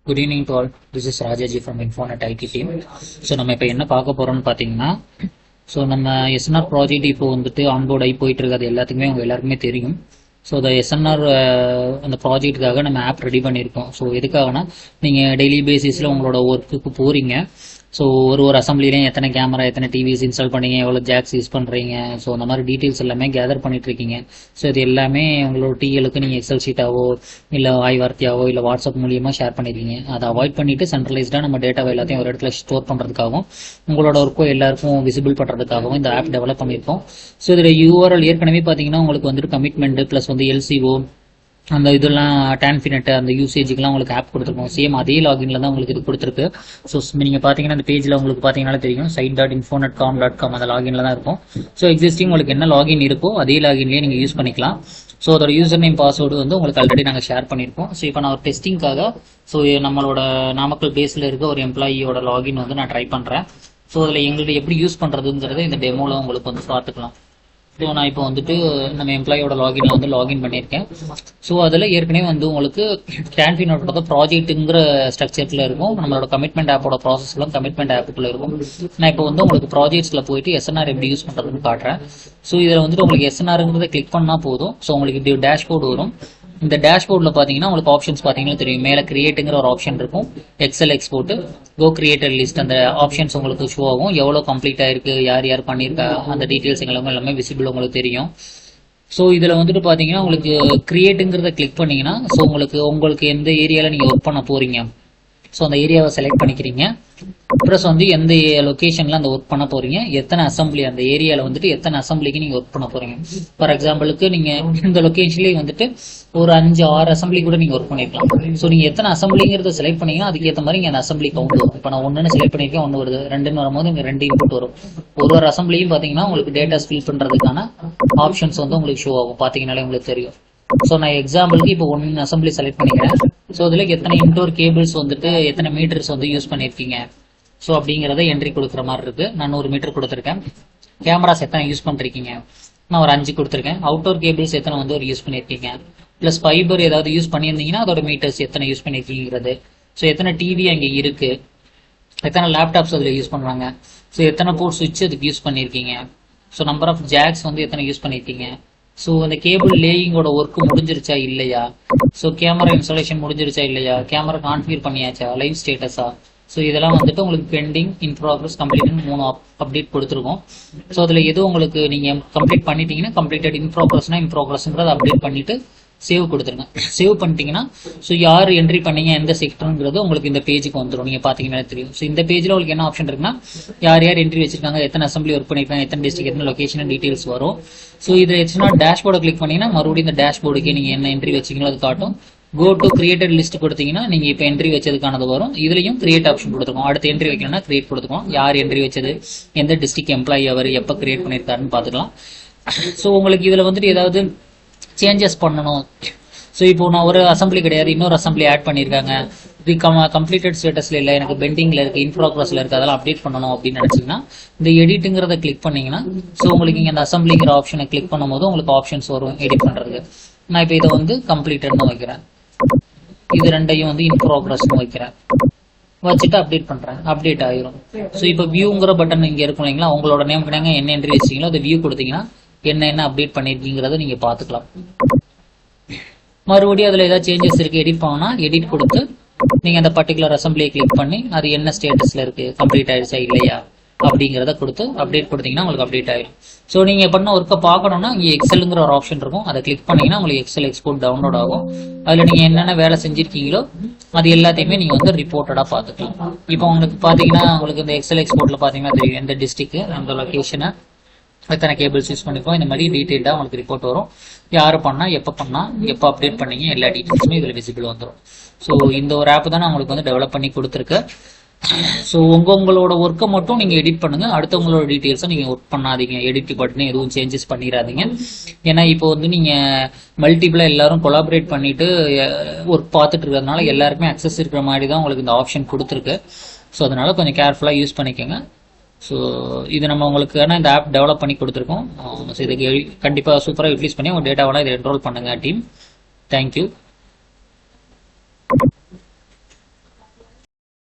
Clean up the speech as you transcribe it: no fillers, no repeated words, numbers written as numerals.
Good evening to all. This is Rajaji from Infonet IT team. So நம்ம இப்போ என்ன பார்க்க போறோம்னு பார்த்தீங்கன்னா, ஸோ நம்ம எஸ்என்ஆர் ப்ராஜெக்ட் இப்போ வந்துட்டு ஆன்போர்ட் ஆகி போயிட்டு இருக்காது எல்லாத்துக்குமே உங்க எல்லாருக்குமே தெரியும். ஸோ அந்த எஸ்என்ஆர் அந்த ப்ராஜெக்ட்டுக்காக நம்ம ஆப் ரெடி பண்ணியிருக்கோம். ஸோ எதுக்காகனா நீங்கள் டெய்லி பேசிஸில் உங்களோட ஒர்க்குக்கு போகிறீங்க. ஸோ ஒரு அசம்பிளிலையும் எத்தனை கேமரா எத்தனை டிவிஸ் இன்ஸ்டால் பண்ணீங்க, எவ்வளோ ஜாக்ஸ் யூஸ் பண்ணுறீங்க, ஸோ அந்த மாதிரி டீட்டெயில்ஸ் எல்லாமே கேதர் பண்ணிட்டு இருக்கீங்க. ஸோ இது எல்லாமே உங்களோட டிஎலுக்கு நீங்கள் எக்ஸல் ஷீட்டாவோ இல்லை ஆய்வார்த்தியாவோ இல்லை வாட்ஸ்அப் மூலியமாக ஷேர் பண்ணிருக்கீங்க. அதை அவாய்ட் பண்ணிட்டு சென்ட்ரலைஸ்டாக நம்ம டேட்டாவை எல்லாத்தையும் ஒரு இடத்துல ஸ்டோர் பண்ணுறதுக்காகவும் உங்களோட ஒர்க்கோ எல்லாருக்கும் விசிபிள் பண்ணுறதுக்காகவும் இந்த ஆப் டெவலப் பண்ணியிருக்கோம். ஸோ இதில் யூஆர்எல் ஏற்கனவே பார்த்தீங்கன்னா உங்களுக்கு வந்துட்டு கமிட்மெண்ட் ப்ளஸ் வந்து எல்சிஓ அந்த இதெல்லாம் டான்ஃபினட் அந்த யூசேஜுக்குலாம் உங்களுக்கு ஆப் கொடுத்துருக்கோம். சேம் அதே லாகின்ல தான் உங்களுக்கு இது கொடுத்துருக்கு. ஸோ நீங்கள் பார்த்தீங்கன்னா அந்த பேஜில் உங்களுக்கு பார்த்தீங்கன்னா தெரியும் site.infonet.com அந்த லாகின்ல தான் இருக்கும். ஸோ எக்ஸிஸ்டிங் உங்களுக்கு என்ன லாகின் இருக்கோ அதே லாகின்லேயே நீங்கள் யூஸ் பண்ணிக்கலாம். ஸோ அதோட யூசர் நேம் பாஸ்வேர்டு வந்து உங்களுக்கு ஆல்ரெடி நாங்கள் ஷேர் பண்ணியிருக்கோம். ஸோ இப்போ நான் ஒரு டெஸ்டிங்காக ஸோ நம்மளோட நாமக்கல் பேஸில் இருக்க ஒரு எம்ப்ளாயியோட லாகின் வந்து நான் ட்ரை பண்ணுறேன். ஸோ அதில் எங்களுக்கு எப்படி யூஸ் பண்ணுறதுங்கிறத இந்த டெமோவில் உங்களுக்கு வந்து பார்த்துக்கலாம். ஸோ நான் இப்போ வந்துட்டு நம்ம எம்ப்ளாயோட லாகின்ல வந்து லாகின் பண்ணியிருக்கேன். ஸோ அதில் ஏற்கனவே வந்து உங்களுக்கு டான்ஃபினோட ப்ராஜெக்ட்டுங்கிற ஸ்ட்ரக்சர்ல இருக்கும். நம்மளோட கமிட்மெண்ட் ஆப்போட ப்ராசஸ்லாம் கமிட்மெண்ட் ஆப்புக்குள்ள இருக்கும். நான் இப்போ வந்து உங்களுக்கு ப்ராஜெக்ட்ஸ்ல போயிட்டு எஸ்என்ஆர் எப்படி யூஸ் பண்றதுன்னு காட்டுறேன். ஸோ இதில் வந்துட்டு உங்களுக்கு எஸ்என்ஆருங்கிறத கிளிக் பண்ணா போதும். ஸோ உங்களுக்கு இப்படி டேஷ்போர்டு வரும். இந்த டேஷ்போர்டில் பார்த்தீங்கன்னா உங்களுக்கு ஆப்ஷன்ஸ் பார்த்தீங்கன்னா தெரியும். மேலே கிரியேட்டுங்கிற ஒரு ஆப்ஷன் இருக்கும், எக்ஸல் எக்ஸ்போர்ட், கோ கிரியேட்டர் லிஸ்ட், அந்த ஆப்ஷன்ஸ் உங்களுக்கு ஷோ ஆகும். எவ்வளோ கம்ப்ளீட் ஆயிருக்கு, யார் யார் பண்ணியிருக்கா, அந்த டீட்டெயில்ஸ் எல்லாமே விசிபிள் உங்களுக்கு தெரியும். ஸோ இதில் வந்துட்டு பார்த்தீங்கன்னா உங்களுக்கு கிரியேட்டுங்கிறத கிளிக் பண்ணீங்கன்னா ஸோ உங்களுக்கு எந்த ஏரியாவில் நீங்கள் ஒர்க் பண்ண போறீங்க, ஸோ அந்த ஏரியாவை செலக்ட் பண்ணிக்கிறீங்க. ப்ளஸ் வந்து எந்த லொக்கேஷன்ல அந்த ஒர்க் பண்ண போறீங்க, எத்தனை அசம்பிளி அந்த ஏரியாவில் வந்துட்டு எத்தனை அசம்பிளிக்கு நீங்க ஒர்க் பண்ண போறீங்க. ஃபார் எக்ஸாம்பிளுக்கு நீங்க இந்த லொக்கேஷன்லேயே வந்துட்டு ஒரு 5-6 அசம்பிளி கூட நீங்க ஒர்க் பண்ணிருக்கலாம். ஸோ நீங்க எத்தனை அசம்பிளிங்கிறத செலக்ட் பண்ணீங்கன்னா அதுக்கேற்ற மாதிரி அந்த அசம்பிளி கவுண்ட் வரும். இப்போ நான் ஒன்னு செலக்ட் பண்ணிருக்கேன், ஒன்று வருது, 2ன்னு வரும்போது இங்க 2 இன்புட் வரும். ஒரு அசம்பிளியும் பாத்தீங்கன்னா உங்களுக்கு டேட்டாஸ் ஃபில் பண்றதுக்கான ஆப்ஷன்ஸ் வந்து உங்களுக்கு ஷோ ஆகும். பாத்தீங்கன்னாலே உங்களுக்கு தெரியும். ஸோ நான் எக்ஸாம்பிளுக்கு இப்போ 1 அசம்பிளி செலக்ட் பண்ணிக்கிறேன். ஸோ அதில் எத்தனை இன்டோர் கேபிள்ஸ் வந்துட்டு எத்தனை மீட்டர்ஸ் வந்து யூஸ் பண்ணியிருக்கீங்க ஸோ அப்படிங்கிறத என்ட்ரி கொடுக்குற மாதிரி இருக்கு. நான் 100 மீட்டர் கொடுத்துருக்கேன். கேமராஸ் எத்தனை யூஸ் பண்ணிருக்கீங்க, நான் ஒரு 5 கொடுத்துருக்கேன். அவுட்டோர் கேபிள்ஸ் எத்தனை வந்து ஒரு யூஸ் பண்ணியிருக்கீங்க, பிளஸ் ஃபைபர் ஏதாவது யூஸ் பண்ணியிருந்தீங்கன்னா அதோட மீட்டர்ஸ் எத்தனை யூஸ் பண்ணியிருக்கீங்கிறது. ஸோ எத்தனை டிவி அங்கே இருக்கு, எத்தனை லேப்டாப்ஸ் அதில் யூஸ் பண்ணுறாங்க, ஸோ எத்தனை போர்ட் சுவிட்ச் அதுக்கு யூஸ் பண்ணியிருக்கீங்க, ஸோ நம்பர் ஆஃப் ஜாக்ஸ் வந்து எத்தனை யூஸ் பண்ணியிருக்கீங்க, ஸோ அந்த கேபிள் லேயிங்கோட ஒர்க் முடிஞ்சிருச்சா இல்லையா, ஸோ கேமரா இன்ஸ்டாலேஷன் முடிஞ்சிருச்சா இல்லையா, கேமரா கான்ஃபிகர் பண்ணியாச்சா, லைவ் ஸ்டேட்டஸா, ஸோ இதெல்லாம் வந்துட்டு உங்களுக்கு pending, in progress, complete 3 update கொடுத்துருக்கோம். ஸோ அதில் எதுவும் உங்களுக்கு நீங்கள் கம்ப்ளீட் பண்ணிட்டீங்கன்னா கம்ப்ளீட்டட், இன் ப்ராக்ரஸ்னா இன் ப்ராக்ரஸ்ங்கிறத அப்டேட் பண்ணிட்டு சேவ் கொடுத்துருங்க. சேவ் பண்ணிட்டீங்கன்னா ஸோ யார் என்ட்ரி பண்ணீங்க எந்த செக்டருங்கிறது உங்களுக்கு இந்த பேஜுக்கு வந்துடும். நீங்கள் பார்த்தீங்கன்னா தெரியும். ஸோ இந்த பேஜில் உங்களுக்கு என்ன ஆப்ஷன் இருக்குன்னா யார் என்ட்ரி வச்சிருக்காங்க, எத்தனை அசம்பிளி ஒர்க் பண்ணிருக்காங்க, எத்தனை டிஸ்ட்ரிக்ட், எத்தனை லொகேஷன் டீடைல்ஸ் வரும். ஸோ இதில் எச்சுனா டேஷ்போர்டை கிளிக் பண்ணீங்கன்னா மறுபடியும் இந்த டேஷ்போர்டுக்கு நீங்கள் என்ன என்ட்ரி வச்சிங்களோ அது காட்டும். கோ டு கிரியேட்டட் லிஸ்ட் கொடுத்தீங்கன்னா நீங்க இப்போ என்ட்ரி வச்சதுக்கானது வரும். இதுலயும் கிரியேட் ஆப்ஷன் கொடுத்துருக்கோம். அடுத்த என்ட்ரி வைக்கணும்னா கிரியேட் கொடுத்துருக்கோம். யார் என்ட்ரி வச்சது, எந்த டிஸ்ட்ரிக்ட் எம்ப்ளாயி அவர், எப்போ கிரியேட் பண்ணியிருக்காருன்னு பார்த்துக்கலாம். ஸோ உங்களுக்கு இதுல வந்துட்டு ஏதாவது சேஞ்சஸ் பண்ணணும். ஸோ இப்போ நான் ஒரு அசம்பிளி கிடையாது, இன்னொரு அசம்பிளி ஆட் பண்ணியிருக்காங்க, இது கம்ப்ளீட்டட் ஸ்டேட்டஸ்ல இல்லை, எனக்கு பெண்டிங்ல இருக்கு, இன் ப்ராக்ரஸ்ல இருக்கு, அதெல்லாம் அப்டேட் பண்ணணும் அப்படின்னு நினைச்சீங்கன்னா இந்த எடிட்டுங்கிறத கிளிக் பண்ணீங்கன்னா ஸோ உங்களுக்கு இங்க அந்த அசம்பிளிங்கிற ஆப்ஷனை கிளிக் பண்ணும்போது உங்களுக்கு ஆப்ஷன்ஸ் வரும் எடிட் பண்றதுக்கு. நான் இப்போ இதை வந்து கம்ப்ளீட்டட்னு வைக்கிறேன், இது 2ஐயும் வந்து இன் ப்ராக்ரஸ்னு வைக்கிறேன், வச்சுட்டு அப்டேட் பண்றேன், அப்டேட் ஆயிரும். ஸோ இப்போ வியூங்கிற பட்டன் இங்க இருக்கும் இல்லைங்களா, உங்களோட நேம் கிடையாது என்ன என்ட்ரி வச்சிங்களோ அதை வியூ கொடுத்தீங்கன்னா என்ன அப்டேட் பண்ணிருக்கீங்கிறத நீங்க பாத்துக்கலாம். மறுபடியும் அதுல ஏதாவது சேஞ்சஸ் இருக்கு எடிட் பண்ணா எடிட் கொடுத்து நீங்க அந்த பர்டிகுலர் அசம்பிளியை கிளிக் பண்ணி அது என்ன ஸ்டேட்டஸ்ல இருக்கு, கம்ப்ளீட் ஆயிடுச்சா இல்லையா அப்படிங்கிறத கொடுத்து அப்டேட் கொடுத்தீங்கன்னா உங்களுக்கு அப்டேட் ஆயிடும். ஸோ நீங்க பண்ண ஒர்க்கை பார்க்கணும்னா இங்கே எக்ஸலுங்கிற ஒரு ஆப்ஷன் இருக்கும், அதை கிளிக் பண்ணீங்கன்னா உங்களுக்கு எக்ஸல் எக்ஸ்போர்ட் டவுன்லோட் ஆகும். அதுல நீங்க என்னென்ன வேலை செஞ்சிருக்கீங்களோ அது எல்லாத்தையுமே நீங்க வந்து ரிப்போர்ட்டடா பாத்துக்கலாம். இப்போ உங்களுக்கு பாத்தீங்கன்னா உங்களுக்கு இந்த எக்ஸல் எக்ஸ்போர்ட்ல பாத்தீங்கன்னா தெரியும் எந்த டிஸ்ட்ரிக்ட், அந்த லொகேஷனை, எத்தனை கேபிள்ஸ் யூஸ் பண்ணிருக்கோம், இந்த மாதிரி டீடைல்டா உங்களுக்கு ரிப்போர்ட் வரும். யாரு பண்ணா, எப்போ அப்டேட் பண்ணீங்க, எல்லா டீடைல்ஸுமே இதுல விசிபிள் வந்துடும். ஸோ இந்த ஒரு ஆப் தான் நான் உங்களுக்கு வந்து டெவலப் பண்ணி கொடுத்துருக்கேன். ஸோ உங்களோட ஒர்க்கை மட்டும் நீங்க எடிட் பண்ணுங்க, அடுத்தவங்களோட டீடைல்ஸை நீங்க ஒர்க் பண்ணாதீங்க, எடிட் பட்டன் எதுவும் சேஞ்சஸ் பண்ணிடாதீங்க. ஏன்னா இப்போ வந்து நீங்க மல்டிபிளா எல்லாரும் கொலாபரேட் பண்ணிட்டு ஒர்க் பார்த்துட்டு இருக்கிறதுனால எல்லாருக்குமே அக்சஸ் இருக்கிற மாதிரி தான் உங்களுக்கு இந்த ஆப்ஷன் கொடுத்துருக்கு. ஸோ அதனால கொஞ்சம் கேர்ஃபுல்லா யூஸ் பண்ணிக்கோங்க. ஸோ இது நம்ம உங்களுக்கு இந்த ஆப் டெவலப் பண்ணி கொடுத்துருக்கோம். ஸோ இதுக்கு கண்டிப்பாக சூப்பராக யூட்டிலைஸ் பண்ணி உங்கள் டேட்டாவெல்லாம் இதை என்ரோல் பண்ணுங்க டீம். தேங்க்யூ.